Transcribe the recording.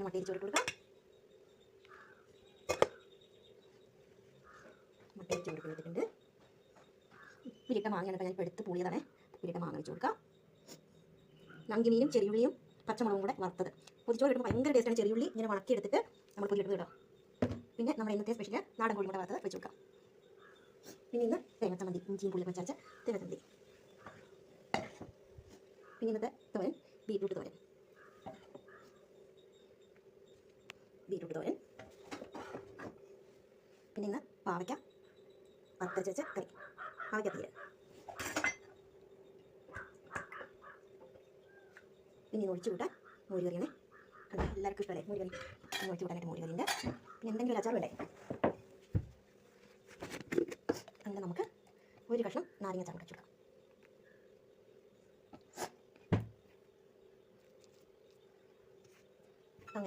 മുട്ട അരിച്ച് കൊടുക്കാം. മുട്ട അരിച്ച് കൊടുത്തിട്ടുണ്ട്. ഉപ്പിലിട്ട മാങ്ങയാണ് ഞാൻ ഇപ്പോൾ എടുത്ത് പൂളിയതാണ്. ഉപ്പിലിട്ട മാങ്ങ വെച്ച് കൊടുക്കാം. നങ്കിമീനും ചെറിയുള്ളിയും പച്ചമുളകും കൂടെ വറുത്തത്. പൊതിച്ചോറ് ഇടുമ്പോൾ ഭയങ്കര ടേസ്റ്റാണ്. ചെറിയുള്ളി ഇങ്ങനെ വണക്കിയെടുത്തിട്ട് നമ്മൾ പൊതിയിലിട്ട് ഇടാം. പിന്നെ നമ്മുടെ ഇന്നത്തെ സ്പെഷ്യൽ നാടൻ കോഴിമുട്ട വറുത്തത് വെച്ച് കൊടുക്കാം. പിന്നെ ഇന്ന് തേങ്ങച്ചമ്മന്തി, ഇഞ്ചിയും പുളിയും വെച്ചരച്ച തേങ്ങച്ചമ്മന്തി. പിന്നെ ഇന്നത്തെ തോരൻ ബീറ്റ്റൂട്ട് തോരൻ. പിന്നെ ഇന്ന് പാവയ്ക്ക വറുത്തരച്ച കറി, പാവയ്ക്ക തീരെ. പിന്നെ ഇന്ന് ഒഴിച്ചു കൂട്ടാൻ മോര് കറിയാണ്. എല്ലാവർക്കും ഇഷ്ടമല്ലേ മോര് കറി? ഇന്ന് ഒഴിച്ചു കൂട്ടാനായിട്ട് മോര് കറിയുണ്ട്. പിന്നെ എന്തെങ്കിലും അച്ചാർ വേണ്ടേ? അങ്ങനെ നമുക്ക് ഒരു കഷ്ണം നാരങ്ങ അച്ചാർ വെച്ചു കൊടുക്കാം.